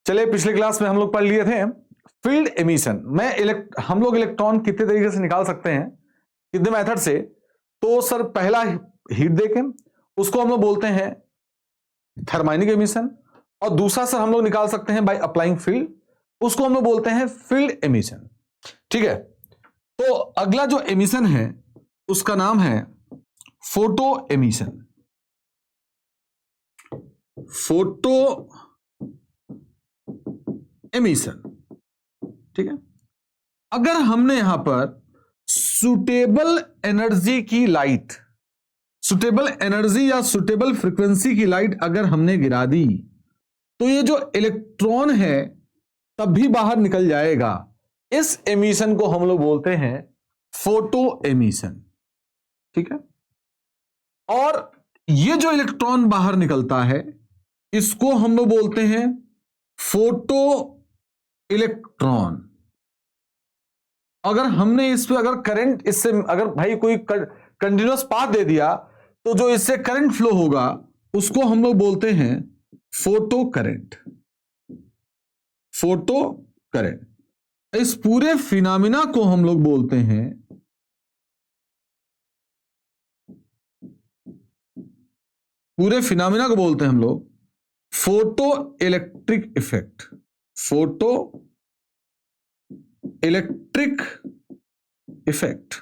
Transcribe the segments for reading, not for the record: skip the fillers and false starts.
चलिए, पिछले क्लास में हम लोग पढ़ लिए थे फील्ड एमिशन में हम लोग इलेक्ट्रॉन कितने तरीके से निकाल सकते हैं, कितने मेथड से। तो सर पहला हीट देके उसको हम लोग बोलते हैं थर्माइनिक एमिशन, और दूसरा सर हम लोग निकाल सकते हैं बाय अप्लाइंग फील्ड, उसको हम लोग बोलते हैं फील्ड एमिशन। ठीक है, तो अगला जो एमिशन है उसका नाम है फोटो एमिशन। फोटो एमिशन, ठीक है। अगर हमने यहां पर सुटेबल एनर्जी की लाइट, सुटेबल एनर्जी या सुटेबल फ्रीक्वेंसी की लाइट अगर हमने गिरा दी तो ये जो इलेक्ट्रॉन है तब भी बाहर निकल जाएगा। इस एमिशन को हम लोग बोलते हैं फोटो एमिशन, ठीक है। और ये जो इलेक्ट्रॉन बाहर निकलता है इसको हम लोग बोलते हैं फोटो इलेक्ट्रॉन। अगर हमने इस पे अगर करंट, इससे अगर भाई कोई कंटिन्यूअस पाथ दे दिया तो जो इससे करंट फ्लो होगा उसको हम लोग बोलते हैं फोटो करंट। फोटो करंट, इस पूरे फिनोमिना को हम लोग बोलते हैं हम लोग photo electric effect. Photo electric effect,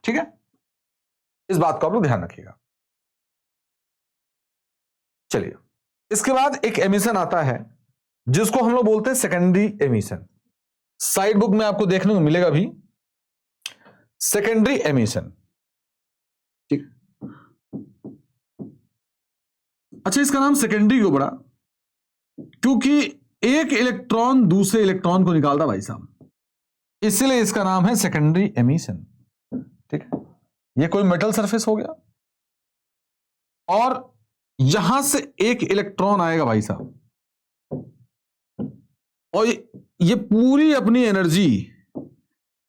ठीक है। इस बात को आप लोग ध्यान रखिएगा। चलिए, इसके बाद एक एमिशन आता है जिसको हम लोग बोलते हैं सेकेंडरी एमिशन। साइड बुक में आपको देखने को मिलेगा भी सेकेंडरी एमिशन, ठीक। अच्छा, इसका नाम सेकेंडरी क्यों पड़ा? क्योंकि एक इलेक्ट्रॉन दूसरे इलेक्ट्रॉन को निकालता भाई साहब, इसलिए इसका नाम है सेकेंडरी एमिशन, ठीक है। ये कोई मेटल सरफेस हो गया और यहां से एक इलेक्ट्रॉन आएगा भाई साहब, और ये पूरी अपनी एनर्जी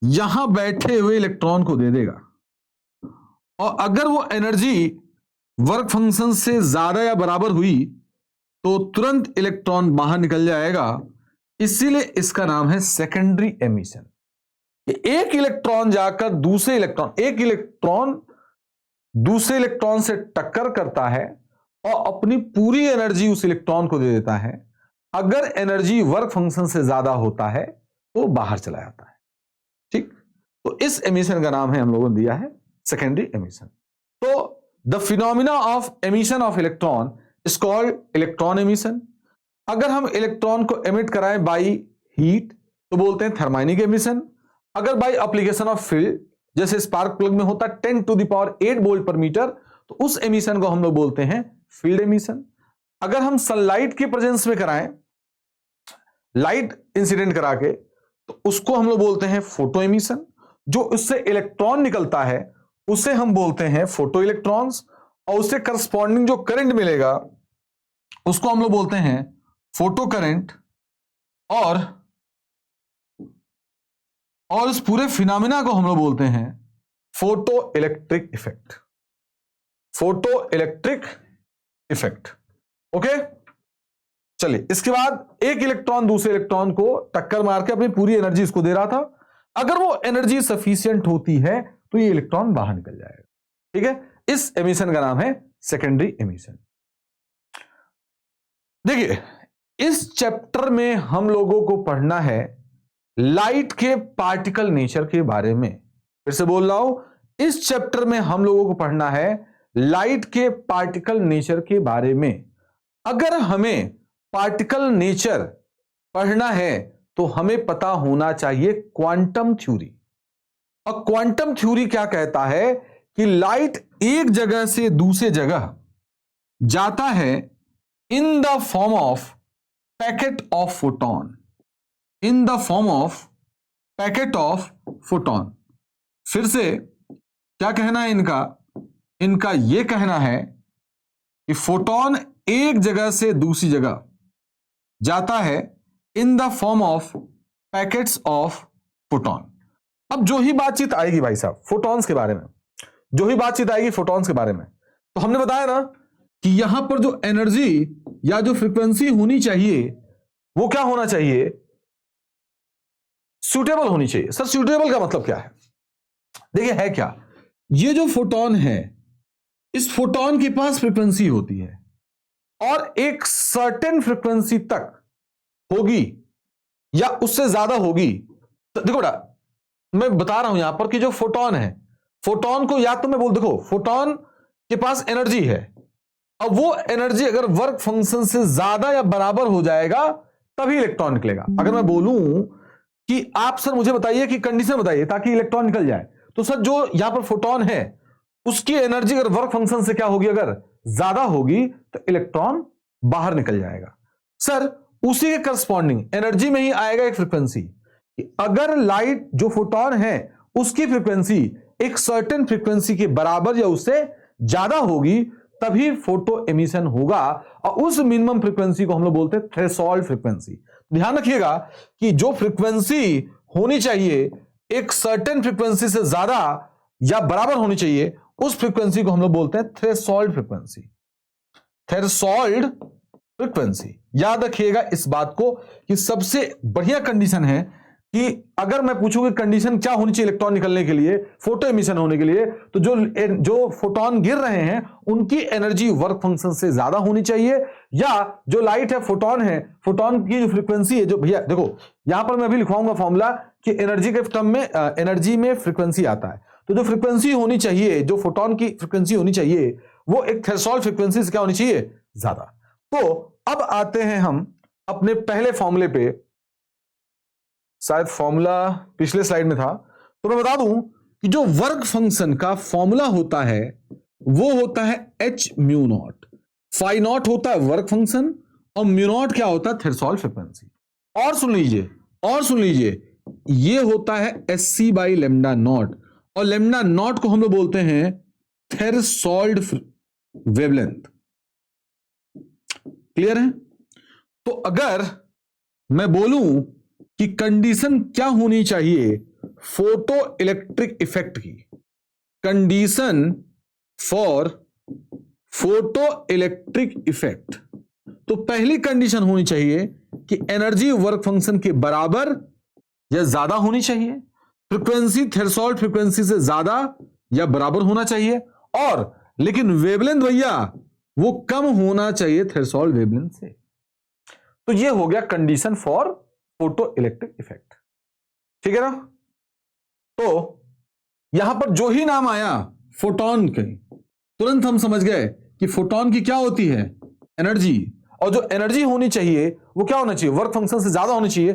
यहां बैठे हुए इलेक्ट्रॉन को दे देगा। और अगर वो एनर्जी वर्क फंक्शन से ज्यादा या बराबर हुई तो तुरंत इलेक्ट्रॉन बाहर निकल जाएगा, इसीलिए इसका नाम है सेकेंडरी एमिशन। एक इलेक्ट्रॉन जाकर दूसरे इलेक्ट्रॉन, एक इलेक्ट्रॉन दूसरे इलेक्ट्रॉन से टक्कर करता है और अपनी पूरी एनर्जी उस इलेक्ट्रॉन को दे देता है। अगर एनर्जी वर्क फंक्शन से ज्यादा होता है तो बाहर चला जाता है, ठीक। तो इस एमिशन का नाम है हम लोगों ने दिया है सेकेंडरी एमिशन। तो the phenomena of emission of electron is called electron emission. अगर हम इलेक्ट्रॉन को एमिट कराएं बाई हीट तो बोलते हैं थर्माइनिक एमिशन। अगर बाई एप्लीकेशन ऑफ फील्ड, जैसे स्पार्क प्लग में होता है 10⁸ वोल्ट पर मीटर, तो उस एमिशन को हम लोग बोलते हैं फील्ड एमिशन। अगर हम सनलाइट के प्रेजेंस में कराएं, लाइट इंसिडेंट करा के, तो उसको हम लोग बोलते हैं फोटो एमिशन। जो उससे इलेक्ट्रॉन निकलता है उसे हम बोलते हैं फोटो इलेक्ट्रॉन्स, और उससे करस्पॉन्डिंग जो करंट मिलेगा उसको हम लोग बोलते हैं फोटो करंट। और इस पूरे फिनोमिना को हम लोग बोलते हैं photo electric effect. Photo electric effect, okay. चलिए, इसके बाद एक इलेक्ट्रॉन दूसरे इलेक्ट्रॉन को टक्कर मार के अपनी पूरी एनर्जी इसको दे रहा था। अगर वो एनर्जी सफिशिएंट होती है तो ये इलेक्ट्रॉन बाहर निकल जाएगा, ठीक है। इस एमिशन का नाम है सेकेंडरी एमिशन। देखिए, इस चैप्टर में हम लोगों को पढ़ना है लाइट के पार्टिकल नेचर के बारे में। फिर से बोल रहा हूं, इस चैप्टर में हम लोगों को पढ़ना है लाइट के पार्टिकल नेचर के बारे में। अगर हमें पार्टिकल नेचर पढ़ना है तो हमें पता होना चाहिए क्वांटम थ्योरी। और क्वांटम थ्योरी क्या कहता है कि लाइट एक जगह से दूसरे जगह जाता है in the form of packet of photon. In the form of packet of photon. फिर से क्या कहना है इनका यह कहना है कि फोटोन एक जगह से दूसरी जगह जाता है in the form of packets of photon. अब जो ही बातचीत आएगी भाई साहब फोटॉन्स के बारे में, जो ही बातचीत आएगी फोटॉन्स के बारे में, तो हमने बताया ना कि यहां पर जो एनर्जी या जो फ्रीक्वेंसी होनी चाहिए वो क्या होना चाहिए, सूटेबल होनी चाहिए। सर सूटेबल का मतलब क्या है, देखिए है क्या, ये जो फोटोन है इस फोटोन के पास फ्रीक्वेंसी होती है और एक सर्टेन फ्रीक्वेंसी तक होगी या उससे ज्यादा होगी। तो देखो बेटा मैं बता रहा हूं यहां पर कि जो फोटोन है, फोटोन को या तो मैं बोल, देखो फोटोन के पास एनर्जी है, अब वो एनर्जी अगर वर्क फंक्शन से ज्यादा या बराबर हो जाएगा तभी इलेक्ट्रॉन निकलेगा। अगर मैं बोलूं कि आप सर मुझे बताइए कि कंडीशन बताइए ताकि इलेक्ट्रॉन निकल जाए, तो सर जो यहां पर फोटोन है उसकी एनर्जी अगर वर्क फंक्शन से क्या होगी, अगर ज्यादा होगी तो इलेक्ट्रॉन बाहर निकल जाएगा। सर उसी के करस्पॉन्डिंग एनर्जी में ही आएगा एक फ्रीक्वेंसी, अगर लाइट जो फोटोन है उसकी फ्रीक्वेंसी एक सर्टेन फ्रीक्वेंसी के बराबर या उससे ज्यादा होगी तभी फोटो एमिशन होगा, और उस मिनिमम फ्रीक्वेंसी को हम लोग बोलते हैं थ्रेशोल्ड फ्रीक्वेंसी। ध्यान रखिएगा कि जो फ्रीक्वेंसी होनी चाहिए एक सर्टेन फ्रीक्वेंसी से ज्यादा या बराबर होनी चाहिए उस फ्रीक्वेंसी को हम लोग बोलते हैं थ्रेशोल्ड फ्रीक्वेंसी। थ्रेशोल्ड फ्रीक्वेंसी याद रखिएगा इस बात को कि सबसे बढ़िया कंडीशन है कि अगर मैं पूछूं कि कंडीशन क्या होनी चाहिए इलेक्ट्रॉन निकलने के लिए, फोटो एमिशन होने के लिए, तो जो फोटोन गिर रहे हैं उनकी एनर्जी वर्क फंक्शन से ज्यादा होनी चाहिए, या जो लाइट है फोटोन है, फोटोन की जो फ्रीक्वेंसी है, जो भैया देखो यहां पर मैं अभी लिखवाऊंगा फॉर्मूला कि एनर्जी के टर्म में एनर्जी में फ्रीक्वेंसी आता है, तो जो फ्रीक्वेंसी होनी चाहिए, जो फोटोन की फ्रीक्वेंसी होनी चाहिए वो एक थ्रेशोल्ड फ्रीक्वेंसी से क्या होनी चाहिए, ज्यादा। तो अब आते हैं हम अपने पहले फॉर्मूले पे, शायद फॉर्मूला पिछले स्लाइड में था, तो मैं बता दूं कि जो वर्क फंक्शन का फॉर्मूला होता है वो होता है H mu naught. Phi naught होता है वर्क फंक्शन और म्यू नॉट क्या होता है, थ्रेशोल्ड फ्रीक्वेंसी। और सुन लीजिए ये होता है S C by lambda naught, और लेमडा नॉट को हम लोग बोलते हैं थ्रेशोल्ड वेवलेंथ। क्लियर है? तो अगर मैं बोलूं कि कंडीशन क्या होनी चाहिए फोटो इलेक्ट्रिक इफेक्ट की, condition for photo electric effect, तो पहली कंडीशन होनी चाहिए कि एनर्जी वर्क फंक्शन के बराबर या ज्यादा होनी चाहिए, फ्रीक्वेंसी थ्रेशोल्ड फ्रीक्वेंसी से ज्यादा या बराबर होना चाहिए, और लेकिन वेवलेंथ भैया वो कम होना चाहिए थ्रेशोल्ड वेवलेंथ से। तो ये हो गया condition for photo electric effect. ठीक है ना? तो यहां पर जो ही नाम आया फोटोन के, तुरंत हम समझ गए कि फोटोन की क्या होती है, एनर्जी, और जो एनर्जी होनी चाहिए वो क्या होना चाहिए, वर्क फंक्शन से ज्यादा होनी चाहिए,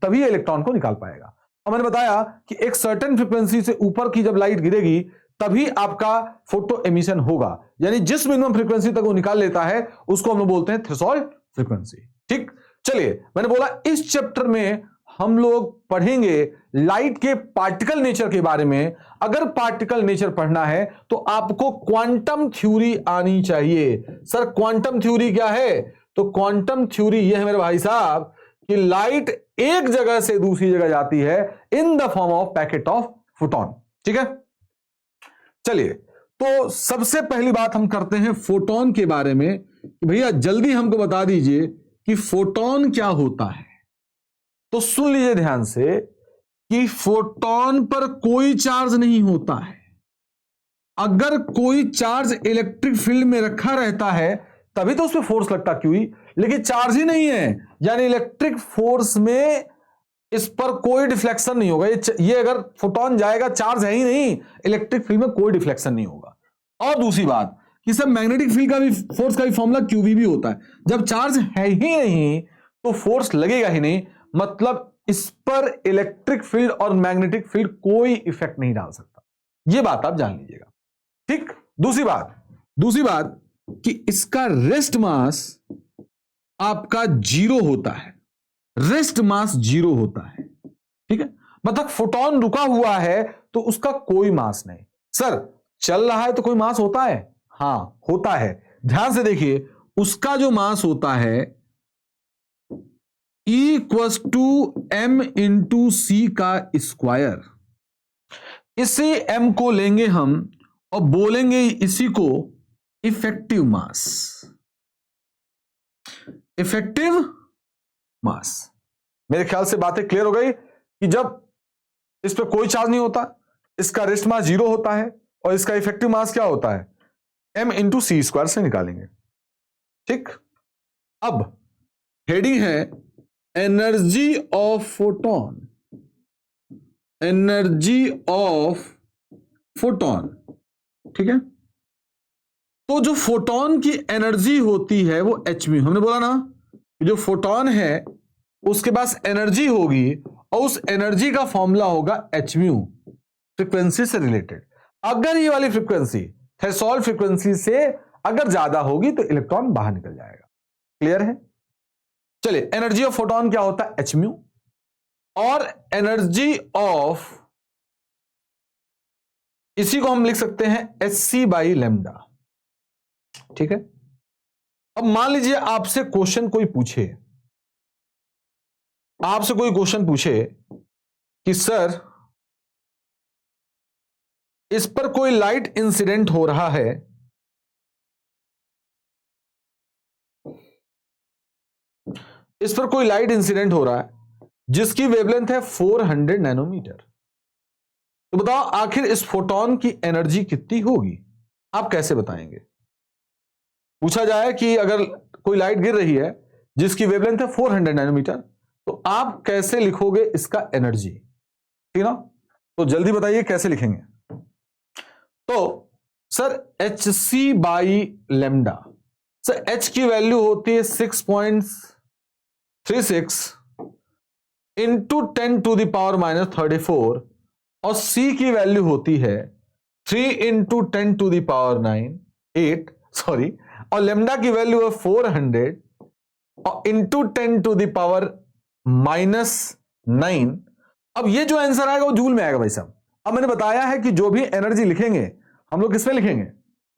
तभी इलेक्ट्रॉन को निकाल पाएगा। और मैंने बताया कि एक सर्टेन फ्रीक्वेंसी से ऊपर की जब लाइट गिरेगी तभी आपका फोटो एमिशन होगा, यानी जिस मिनिमम फ्रीक्वेंसी तक वो निकाल लेता है उसको हम लोग बोलते हैं थ्रेशोल्ड फ्रीक्वेंसी। ठीक, चलिए मैंने बोला इस चैप्टर में हम लोग पढ़ेंगे लाइट के पार्टिकल नेचर के बारे में। अगर पार्टिकल नेचर पढ़ना है तो आपको क्वांटम थ्योरी आनी चाहिए। सर क्वांटम थ्योरी क्या है? तो क्वांटम थ्योरी यह है मेरे भाई साहब कि लाइट एक जगह से दूसरी जगह जाती है in the form of packet of photon. ठीक है, चलिए तो सबसे पहली बात हम करते हैं फोटोन के बारे में कि भैया जल्दी हमको बता दीजिए कि फोटोन क्या होता है। तो सुन लीजिए ध्यान से कि फोटोन पर कोई चार्ज नहीं होता है। अगर कोई चार्ज इलेक्ट्रिक फील्ड में रखा रहता है तभी तो उस पर फोर्स लगता क्यों, लेकिन चार्ज ही नहीं है, यानी इलेक्ट्रिक फोर्स में इस पर कोई डिफ्लेक्शन नहीं होगा। ये अगर फोटोन जाएगा, चार्ज है ही नहीं, इलेक्ट्रिक फील्ड में कोई डिफ्लेक्शन नहीं होगा। और दूसरी बात कि सब मैग्नेटिक फील्ड का भी फोर्स का भी फॉर्मूला क्यूवी भी होता है। जब चार्ज है ही नहीं तो फोर्स लगेगा ही नहीं, मतलब इस पर इलेक्ट्रिक फील्ड और मैग्नेटिक फील्ड कोई इफेक्ट नहीं डाल सकता। यह बात आप जान लीजिएगा। ठीक, दूसरी बात कि इसका रेस्ट मास आपका 0 होता है, रेस्ट मास 0 होता है। ठीक है, मतलब फोटोन रुका हुआ है तो उसका कोई मास नहीं। सर चल रहा है तो कोई मास होता है? हां होता है। ध्यान से देखिए, उसका जो मास होता है E=m इंटू सी का स्क्वायर। इसी m को लेंगे हम और बोलेंगे इसी को इफेक्टिव मास। इफेक्टिव मास। मेरे ख्याल से बातें क्लियर हो गई कि जब इस पे कोई चार्ज नहीं होता, इसका रेस्ट मास 0 होता है और इसका इफेक्टिव मास क्या होता है, m इंटू सी स्क्वायर से निकालेंगे। ठीक, अब हेडिंग है energy of photon, energy of photon. ठीक है, तो जो फोटोन की एनर्जी होती है वो एच म्यू, हमने बोला ना कि जो फोटोन है उसके पास एनर्जी होगी और उस एनर्जी का फॉर्मूला होगा एच म्यू, फ्रीक्वेंसी से रिलेटेड। अगर ये वाली फ्रीक्वेंसी थ्रेशोल्ड फ्रीक्वेंसी से अगर ज्यादा होगी तो इलेक्ट्रॉन बाहर निकल जाएगा। क्लियर है? चलिए, एनर्जी ऑफ फोटोन क्या होता है, एच म्यू, और एनर्जी ऑफ, इसी को हम लिख सकते हैं एच सी बाई लेमडा। ठीक है, अब मान लीजिए आपसे क्वेश्चन कोई पूछे, आपसे कोई क्वेश्चन पूछे कि सर इस पर कोई लाइट इंसिडेंट हो रहा है, इस पर कोई लाइट इंसिडेंट हो रहा है जिसकी वेवलेंथ है 400 नैनोमीटर, तो बताओ आखिर इस फोटोन की एनर्जी कितनी होगी? आप कैसे बताएंगे? पूछा जाए कि अगर कोई लाइट गिर रही है जिसकी वेवलेंथ है 400 नैनोमीटर, तो आप कैसे लिखोगे इसका एनर्जी? ठीक ना, तो जल्दी बताइए कैसे लिखेंगे। तो sir H C by lambda, sir H की वैल्यू होती है 6.36 into 10 to the power minus 34 और सी की वैल्यू होती है 3 into 10 to the power 8 sorry, और लेमडा की वैल्यू है 400 और into 10 to the power minus 9। अब ये जो आंसर आएगा वो जूल में आएगा भाई साहब। अब मैंने बताया है कि जो भी एनर्जी लिखेंगे हम लोग किसमें लिखेंगे,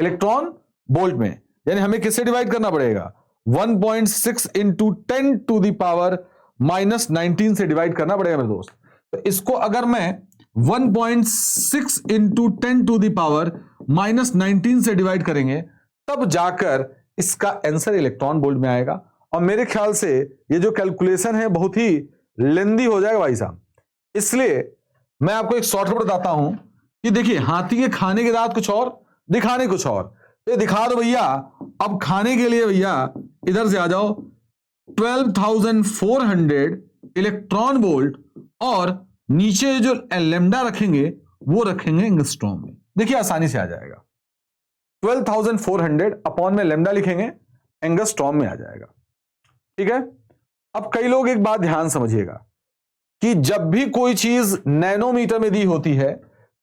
इलेक्ट्रॉन वोल्ट में, यानी हमें किससे डिवाइड करना पड़ेगा, 1.6 into 10 to the power minus 19 से डिवाइड करना पड़ेगा मेरे दोस्त। तो इसको अगर मैं 1.6 into 10 to the power minus 19 से डिवाइड करेंगे तब जाकर इसका आंसर इलेक्ट्रॉन वोल्ट में आएगा। और मेरे ख्याल से ये जो कैलकुलेशन है बहुत ही लेंदी हो जाएगा भाई साहब, इसलिए मैं आपको एक शॉर्टकट बताता हूं कि देखिए हाथी के खाने के दांत कुछ और, दिखाने कुछ और। ये दिखा दो भैया, अब खाने के लिए भैया इधर से आ जाओ, 12,400 इलेक्ट्रॉन वोल्ट और नीचे जो लेमडा रखेंगे वो रखेंगे एंगस्ट्रॉम में। देखिए आसानी से आ जाएगा, 12,400 अपॉन में लेमडा लिखेंगे, एंगस्ट्रॉम में आ जाएगा। ठीक है, अब कई लोग एक बात ध्यान समझिएगा कि जब भी कोई चीज नैनोमीटर में दी होती है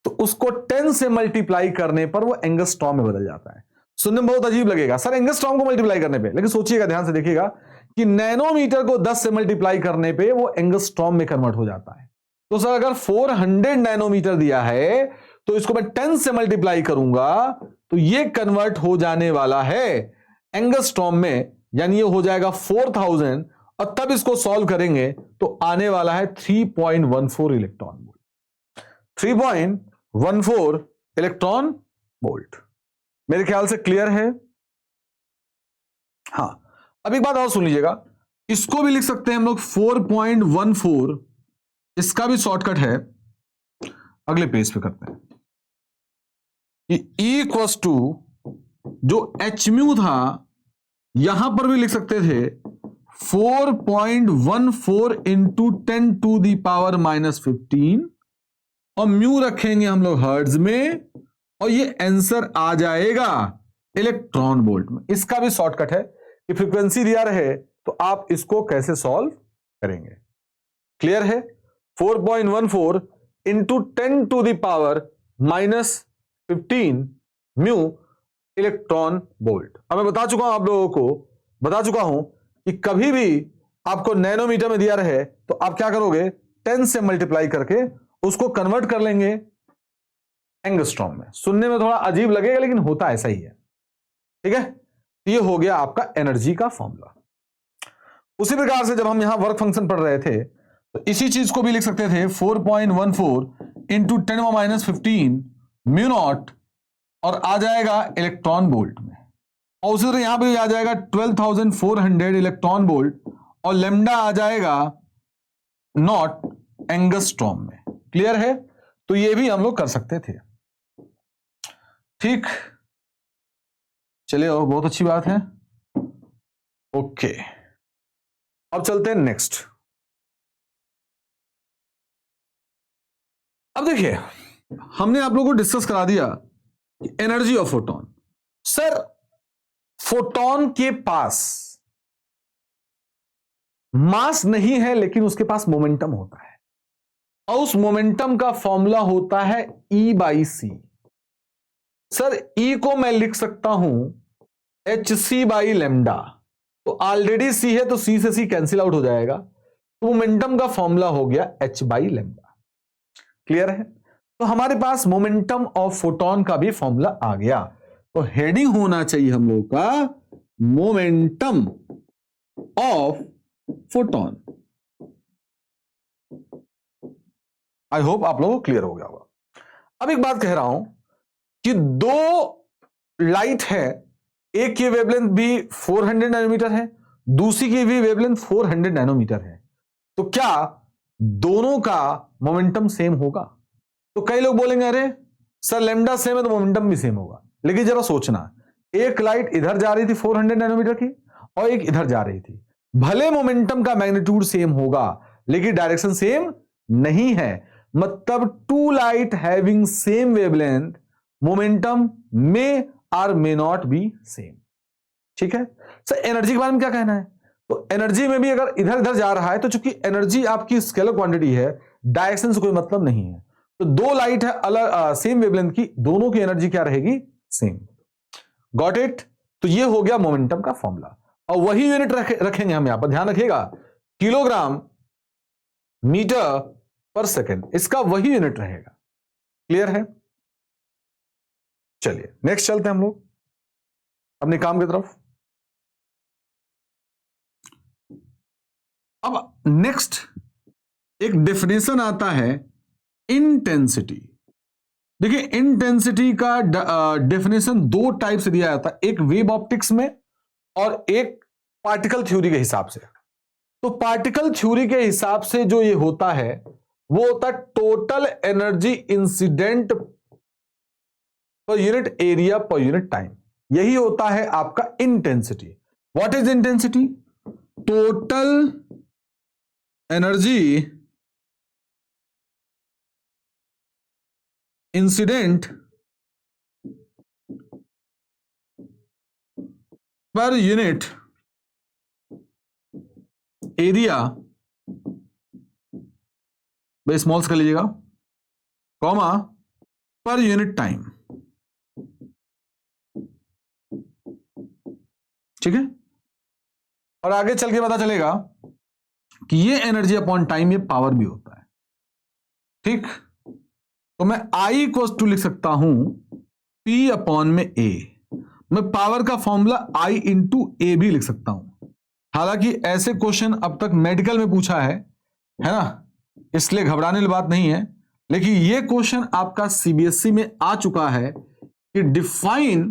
तो उसको 10 से मल्टीप्लाई करने पर वो एंगस्ट्रॉम में बदल जाता है। सुनने में बहुत अजीब लगेगा सर एंगस्ट्रॉम को मल्टीप्लाई करने पे, लेकिन सोचिएगा, ध्यान से देखिएगा कि नैनोमीटर को 10 से मल्टीप्लाई करने पे वो एंगस्ट्रॉम में कन्वर्ट हो जाता है। तो सर अगर 400 नैनोमीटर दिया है तो इसको मैं 10 से मल्टीप्लाई करूंगा तो ये कन्वर्ट हो जाने वाला है एंगस्ट्रॉम में, यानी ये हो जाएगा 4000 और तब इसको सॉल्व करेंगे तो आने वाला है 3.14 इलेक्ट्रॉन वोल्ट। 3.14 इलेक्ट्रॉन वोल्ट मेरे ख्याल से क्लियर है। हां, अब एक बात और सुन लीजिएगा, इसको भी लिख सकते हैं हम लोग 4.14, इसका भी शॉर्टकट है, अगले पेज पे करते हैं। E इक्वल्स टू जो एच म्यू था यहां पर भी लिख सकते थे 4.14 into 10 to the power minus 15 और म्यू रखेंगे हम लोग हर्ट्ज में और ये आंसर आ जाएगा इलेक्ट्रॉन वोल्ट में। इसका भी शॉर्टकट है कि फ्रीक्वेंसी दिया रहे तो आप इसको कैसे सॉल्व करेंगे। क्लियर है? 4.14 into 10 to the power minus 15 mu electron volt. अब मैं बता चुका हूं आप लोगों को, बता चुका हूं कि कभी भी आपको नैनोमीटर में दिया रहे तो आप क्या करोगे, 10 से मल्टीप्लाई करके उसको कन्वर्ट कर लेंगे एंगस्ट्रॉम में। सुनने में थोड़ा अजीब लगेगा लेकिन होता ऐसा ही है। ठीक है, ये हो गया आपका एनर्जी का फॉर्मूला। उसी प्रकार से जब हम यहां वर्क फंक्शन पढ़ रहे थे तो इसी चीज को भी लिख सकते थे 4.14 इंटू 10 माइनस 15 म्यू नॉट और आ जाएगा इलेक्ट्रॉन वोल्ट में। और उसी तरह यहां पे आ जाएगा 12,400 इलेक्ट्रॉन वोल्ट, और लेमडा आ जाएगा नॉट एंगस्ट्रॉम में। क्लियर है? तो ये भी हम लोग कर सकते थे। ठीक, चलिए, बहुत अच्छी बात है। ओके, अब चलते हैं नेक्स्ट। अब देखिए, हमने आप लोगों को डिस्कस करा दिया energy of photon. Sir, photon के पास मास नहीं है, लेकिन उसके पास मोमेंटम होता है, और उस मोमेंटम का फॉर्मूला होता है E/c। सर, E को मैं लिख सकता हूं hc/λ। तो ऑलरेडी C है, तो C से C कैंसिल आउट हो जाएगा, तो मोमेंटम का फॉर्मूला हो गया h/λ। क्लियर है? तो हमारे पास मोमेंटम ऑफ फोटोन का भी फॉर्मूला आ गया। तो हेडिंग होना चाहिए हम लोग का momentum of photon. I hope आप लोगों को क्लियर हो गया होगा। अब एक बात कह रहा हूं कि दो लाइट है, एक की वेवलेंथ भी 400 नैनोमीटर है, दूसरी की भी वेवलेंथ 400 नैनोमीटर है, तो क्या दोनों का मोमेंटम सेम होगा? तो कई लोग बोलेंगे अरे सर लैम्डा सेम है तो मोमेंटम भी सेम होगा। लेकिन जरा सोचना, एक लाइट इधर जा रही थी 400 नैनोमीटर की, और एक इधर जा रही थी। भले मोमेंटम का मैग्नीट्यूड सेम होगा, लेकिन डायरेक्शन सेम नहीं है। मतलब two light having same wavelength, momentum may or may not be same. ठीक है सर, एनर्जी के बारे में क्या कहना है? तो एनर्जी में भी अगर इधर इधर जा रहा है, तो चूंकि एनर्जी आपकी स्केलर क्वांटिटी है, डायरेक्शन से कोई मतलब नहीं है। तो दो लाइट है अलग सेम वेवलेंथ की, दोनों की एनर्जी क्या रहेगी? सेम। Got it? तो ये हो गया मोमेंटम का फॉर्मूला, और वही यूनिट रखेंगे हम यहां पर, ध्यान रखिएगा, किलोग्राम मीटर पर सेकेंड, इसका वही यूनिट रहेगा। क्लियर है? चलिए नेक्स्ट चलते हैं हम लोग अपने काम की तरफ। अब नेक्स्ट एक डेफिनेशन आता है इंटेंसिटी। देखिए, इंटेंसिटी का डेफिनेशन दो टाइप से दिया जाता है, एक वेव ऑप्टिक्स में और एक पार्टिकल थ्योरी के हिसाब से। तो पार्टिकल थ्योरी के हिसाब से जो ये होता है, वो होता है total energy incident per unit area per unit time. यही होता है आपका intensity. What is intensity? Total energy incident per unit area, भाई स्मॉल्स कर लीजिएगा, कॉमा, पर यूनिट टाइम। ठीक है, और आगे चल के पता चलेगा कि ये एनर्जी अपॉन टाइम, ये पावर भी होता है। ठीक, तो मैं I इक्वल्स टू लिख सकता हूं P अपॉन में A। मैं पावर का फॉर्मूला I इंटू A भी लिख सकता हूं। हालांकि ऐसे क्वेश्चन अब तक मेडिकल में पूछा है ना, इसलिए घबराने वाली बात नहीं है। लेकिन ये क्वेश्चन आपका CBSE में आ चुका है कि define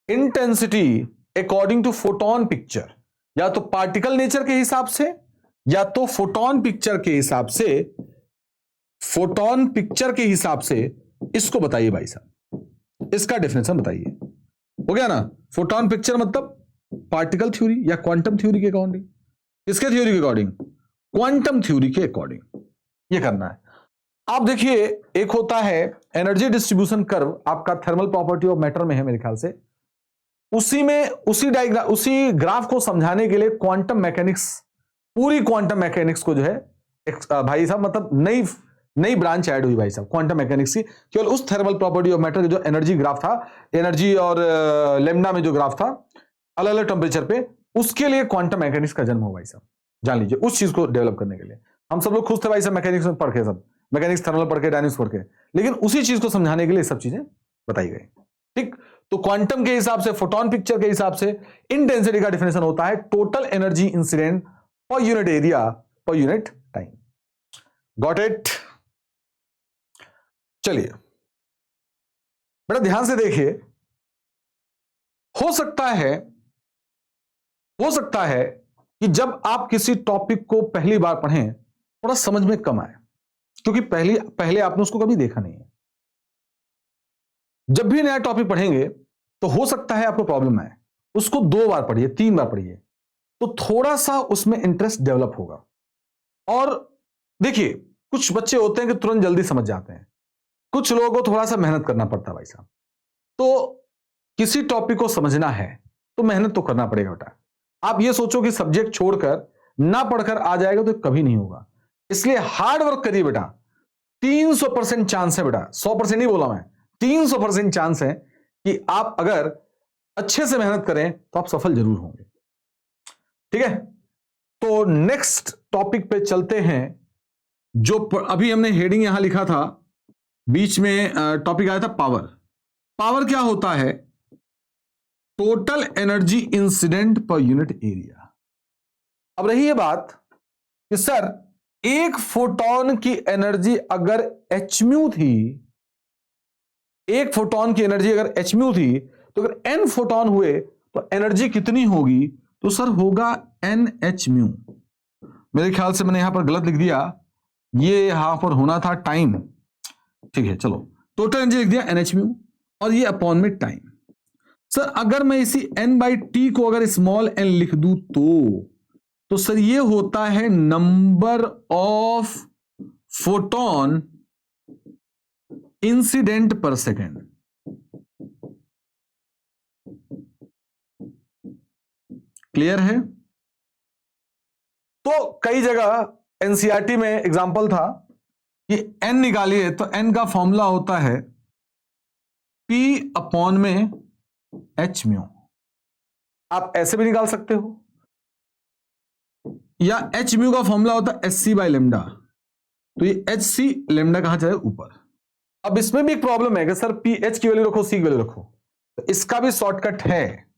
intensity according to photon picture, या तो पार्टिकल नेचर के हिसाब से या तो फोटोन पिक्चर के हिसाब से। फोटोन पिक्चर के हिसाब से इसको बताइए भाई साहब, इसका डेफिनेशन बताइए। हो गया ना? फोटोन पिक्चर मतलब पार्टिकल थ्योरी या क्वांटम थ्योरी के अकॉर्डिंग। किसके थ्योरी के अकॉर्डिंग? क्वांटम थ्योरी के अकॉर्डिंग ये करना है। आप देखिए, एक होता है एनर्जी डिस्ट्रीब्यूशन कर्व, आपका थर्मल प्रॉपर्टी ऑफ मैटर में है मेरे ख्याल से। उसी में उसी ग्राफ को समझाने के लिए क्वांटम मैकेनिक्स, पूरी क्वांटम मैकेनिक्स को जो है भाई साहब, मतलब नई ब्रांच ऐड हुई भाई साहब क्वांटम मैकेनिक्स की। केवल उस थर्मल प्रॉपर्टी ऑफ मैटर जो एनर्जी ग्राफ था, एनर्जी और लेमडा में जो ग्राफ था अलग अलग टेम्परेचर पे, उसके लिए क्वांटम मैकेनिक्स का जन्म हो भाई साहब। जान लीजिए, उस चीज को डेवलप करने के लिए हम सब लोग खुश थे भाई साहब, मैकेनिक्स में पढ़ के, सब मैकेनिक्स थर्मल पढ़ के, डायनेमिक्स पढ़ के, लेकिन उसी चीज को समझाने के लिए सब चीजें बताई गई। ठीक, तो क्वांटम के हिसाब से, फोटोन पिक्चर के हिसाब से इंटेंसिटी का डेफिनेशन होता है total energy incident per unit area per unit time. Got it? चलिए बेटा ध्यान से देखिए, हो सकता है कि जब आप किसी टॉपिक को पहली बार पढ़ें थोड़ा समझ में कम आए, क्योंकि पहले आपने उसको कभी देखा नहीं है। जब भी नया टॉपिक पढ़ेंगे तो हो सकता है आपको प्रॉब्लम आए, उसको 2 बार पढ़िए, 3 बार पढ़िए, तो थोड़ा सा उसमें इंटरेस्ट डेवलप होगा। और देखिए, कुछ बच्चे होते हैं कि तुरंत जल्दी समझ जाते हैं, कुछ लोगों को थोड़ा सा मेहनत करना पड़ता है भाई साहब। तो किसी टॉपिक को समझना है तो मेहनत तो करना पड़ेगा बेटा। आप ये सोचो कि सब्जेक्ट छोड़कर ना पढ़कर आ जाएगा तो कभी नहीं होगा। इसलिए हार्ड वर्क करिए बेटा। 300% चांस है बेटा, 100% नहीं बोला मैं, 300% चांस है कि आप अगर अच्छे से मेहनत करें तो आप सफल जरूर होंगे। ठीक है, तो नेक्स्ट टॉपिक पे चलते हैं। जो अभी हमने हेडिंग यहां लिखा था, बीच में टॉपिक आया था पावर। पावर क्या होता है? Total energy incident per unit area. अब रही ये बात कि सर एक फोटॉन की एनर्जी अगर h म्यू थी, एक फोटॉन की एनर्जी अगर h म्यू थी, तो अगर n फोटॉन हुए तो एनर्जी कितनी होगी? तो सर होगा NH म्यू। मेरे ख्याल से मैंने यहां पर गलत लिख दिया, ये यहां पर होना था टाइम। ठीक है, चलो टोटल एनर्जी लिख दिया NH म्यू और ये अपॉन में टाइम। सर अगर मैं इसी n/t को अगर स्मॉल n लिख दूं तो सर ये होता है नंबर ऑफ फोटॉन इंसिडेंट पर सेकेंड। क्लियर है? तो कई जगह एनसीईआरटी में एग्जांपल था कि n निकालिए तो n का फॉर्मूला होता है P अपॉन में h म्यू। आप ऐसे भी निकाल सकते हो, या h म्यू का फॉर्मूला होता है HC बाय लेमडा, तो ये HC लेमडा कहां जाए? ऊपर। अब इसमें भी एक प्रॉब्लम है कि सर PH की वैल्यू रखो, C की वैल्यू रखो, तो इसका भी शॉर्टकट है,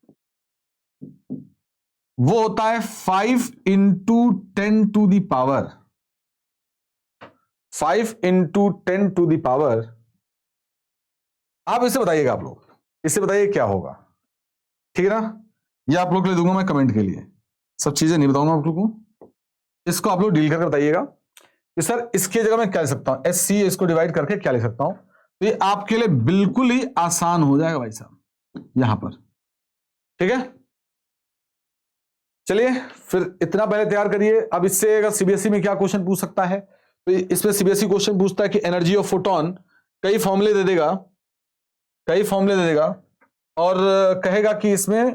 वो होता है 5 into 10 to the power, 5 into 10 to the power. आप इसे बताइएगा, आप लोग इसे बताइए क्या होगा, ठीक है ना? ये आप लोग के लिए दूंगा मैं कमेंट के लिए, सब चीजें नहीं बताऊंगा आप लोग को, इसको आप लोग डील करके बताइएगा कि सर इसके जगह मैं क्या लिख सकता हूं, SC इसको डिवाइड करके क्या लिख सकता हूं। तो ये आपके लिए बिल्कुल ही आसान हो जाएगा भाई साहब यहां पर। ठीक है, चलिए फिर इतना पहले तैयार करिए। अब इससे अगर सीबीएसई में क्या क्वेश्चन पूछ सकता है, तो इसमें सीबीएसई क्वेश्चन पूछता है कि एनर्जी ऑफ फोटोन, कई फॉर्मूले दे देगा, कई फॉर्मूले दे देगा और कहेगा कि इसमें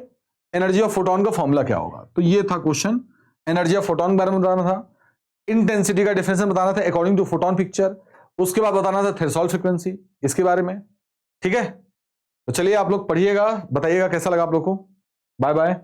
एनर्जी ऑफ फोटोन का फॉर्मूला क्या होगा। तो ये था क्वेश्चन, एनर्जी ऑफ फोटोन के बारे में बताना था, इंटेंसिटी का डिफरेंस बताना था अकॉर्डिंग टू फोटोन पिक्चर, उसके बाद बताना था थ्रेशोल्ड फ्रीक्वेंसी, इसके बारे में। ठीक है, तो चलिए आप लोग पढ़िएगा, बताइएगा कैसा लगा आप लोग को। Bye bye.